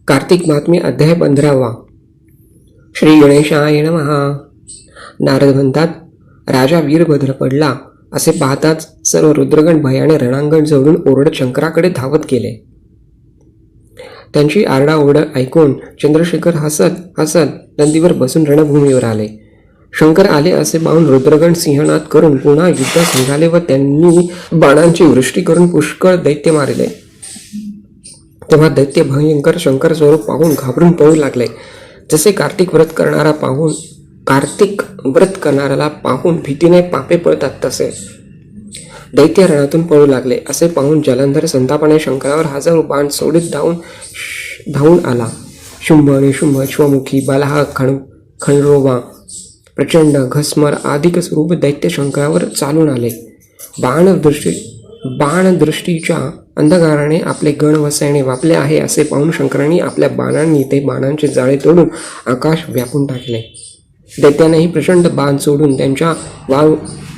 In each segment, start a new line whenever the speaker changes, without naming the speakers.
कार्तिक महात्म्य अध्याय 15. श्री गणेशाय नमः. नारद म्हणतात, राजा वीरभद्र पडला असे पाहताच सर्व रुद्रगण भयाने रणांगण जवळून ओरडत शंकराकडे धावत गेले. त्यांची आरडाओरड ऐकून चंद्रशेखर हसत हसत नंदीवर बसून रणभूमीवर आले. शंकर आले असे पाहून रुद्रगण सिंहनाद करून पुन्हा युद्धास निघाले व त्यांनी बाणांची वृष्टी करून पुष्कळ दैत्य मारले. तेव्हा दैत्य भयंकर शंकर स्वरूप पाहून घाबरून पळू लागले. जसे कार्तिक व्रत करणाऱ्याला पाहून भीतीने पापे पळतात तसे दैत्य रणातून पळू लागले. असे पाहून जलंधर संतापाने शंकरावर हजारो बाण सोडीत धावून आला. शुंभ निशुंभ श्वमुखी बलाह खंडरोबा प्रचंड घस्मर आदिक स्वरूप दैत्य शंकरावर चालून आले. बाणदृष्टीच्या अंधकाराने आपले गण व सैन्य वापले आहे असे पाहून शंकरांनी आपल्या बाणांनी ते बाणांचे जाळे तोडून आकाश व्यापून टाकले. दैत्यानेही प्रचंड बाण सोडून त्यांच्या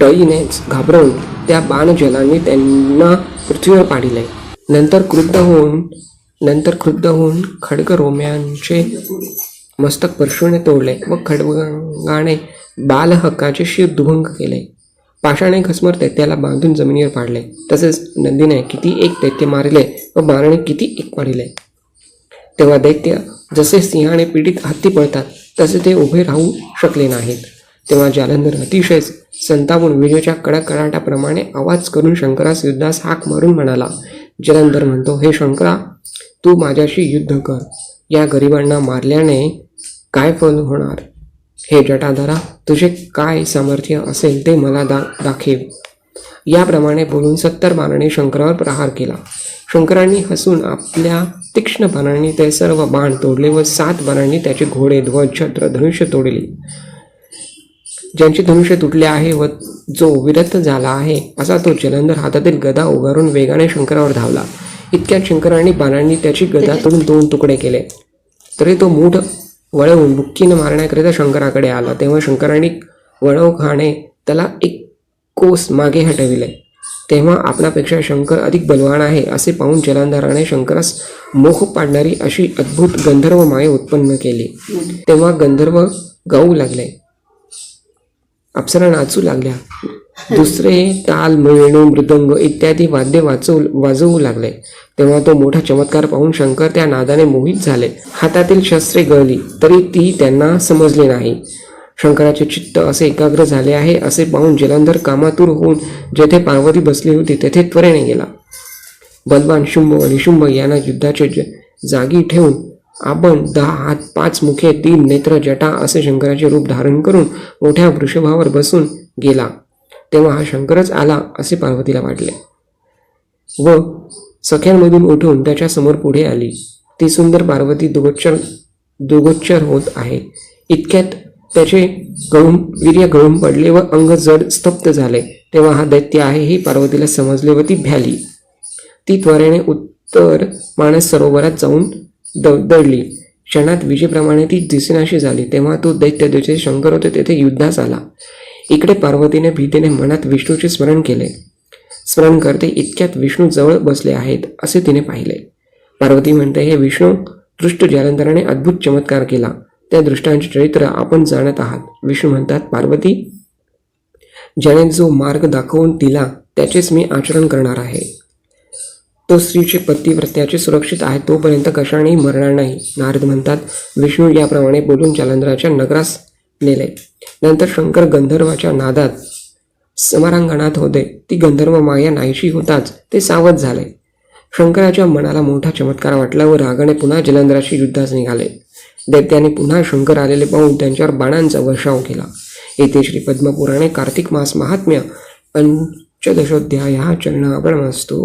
टळीनेच घाबरवून त्या बाणजलांनी त्यांना पृथ्वीवर पाडिले. नंतर क्रुद्ध होऊन खड्गरोम्यांचे मस्तक परशुने तोडले व खड्गाने बालहक्काचे शिर दुभंग केले. पाशाने घसमर दैत्याला बांधून जमिनीवर पाडले. तसेच नंदीने किती एक दैत्य मारले व बाणाने किती एक पाडिले. तेव्हा दैत्य जसे सिंहाने पीडित हत्ती पळतात तसे ते उभे राहू शकले नाहीत. तेव्हा जालंधर अतिशय संतापून विजेच्या कडकडाटाप्रमाणे आवाज करून शंकरास युद्धास हाक मारून म्हणाला. जालंधर म्हणतो, हे शंकरा, तू माझ्याशी युद्ध कर. या गरिबांना मारल्याने काय फल होणार? हे जटाधरा, तुझे काय सामर्थ्य असेल ते मला दाखव. याप्रमाणे बोलून 70 बाणांनी शंकरावर प्रहार केला. शंकरांनी हसून आपल्या तीक्ष्ण बाणांनी ते सर्व बाण तोडले व 7 बाणांनी त्याचे घोडे ध्वज छत्र धनुष्य तोडले. ज्यांचे धनुष्य तुटले आहे व जो विरक्त झाला आहे असा तो जलंधर हातातील गदा उगारून वेगाने शंकरावर धावला. इतक्यात शंकरांनी बाणांनी त्याची गदा तोडून 2 तुकडे केले. तरी तो मूठ वळवून बुक्कीने मारण्याकरिता शंकराकडे आला. तेव्हा शंकरांनी वळवखाने त्याला एक कोस मागे हटविले. तेव्हा आपणापेक्षा शंकर अधिक बलवान आहे असे पाहून जलंधराने शंकरास मोह पाडणारी अशी अद्भुत गंधर्व माया उत्पन्न केली. तेव्हा गंधर्व गाऊ लागले, अप्सरा नाचू लागल्या, दुसरे ताल वेणू मृदंग इत्यादी वाद्य वाजवू लागले. तेव्हा तो मोठा चमत्कार पाहून शंकर त्या नादाने मोहित झाले. हातातील शस्त्रे गळली तरी ती त्यांना समजली नाही. शंकराचे चित्त असे एकाग्र झाले आहे असे पाहून जलंधर कामातूर होऊन जेथे पार्वती बसली होती तेथे त्वरेने गेला. बलवान शुंभ व निशुंभ यांना युद्धाचे जागी ठेवून आपण 10 हात 5 मुखे 3 नेत्र जटा असे शंकराचे रूप धारण करून मोठ्या वृषभावर बसून गेला. तेव्हा हा शंकरच आला असे पार्वतीला वाटले व सख्यांमधून उठून त्याच्या समोर पुढे आली. ती सुंदर पार्वती दुर्गोच्चर होत आहे. इतक्यात त्याचे वीर्य गळून पडले व अंग जड स्तब्ध झाले. तेव्हा हा दैत्य आहे ही पार्वतीला समजले व ती भ्याली. ती त्वरेने उत्तर मानस सरोवरात जाऊन दडली. क्षणात विजेप्रमाणे ती दिसेनाशी झाली. तेव्हा तो दैत्य जेथे शंकर होते तेथे युद्धास आला. इकडे पार्वतीने भीतीने मनात विष्णूचे स्मरण केले. स्मरण करते इतक्यात विष्णू जवळ बसले आहेत असे तिने पाहिले. पार्वती म्हणते, हे विष्णू, दृष्ट जालंधराने अद्भुत चमत्कार केला. त्या दृष्टांचे चरित्र आपण जाणत आहात. विष्णू म्हणतात, पार्वती, ज्याने जो मार्ग दाखवून दिला त्याचेच मी आचरण करणार आहे. तो स्त्रीचे पतिव्रत्याचे सुरक्षित आहे तोपर्यंत कशानेही मरणार नाही. नारद म्हणतात, विष्णू याप्रमाणे बोलून जालंधराच्या नगरास नेले. नंतर शंकर गंधर्वाच्या नादात समरांगणात होते. ती गंधर्व माया नाहीशी होताच ते सावध झाले. शंकराच्या मनाला मोठा चमत्कार वाटला व रागाने पुन्हा जलंधराशी युद्धास निघाले. दैत्याने पुन्हा शंकर आलेले पाहून त्यांच्यावर बाणांचा वर्षाव केला. येथे श्री पद्मपुराणे कार्तिक मास महात्म्य 15 चरणार्पणमस्तु.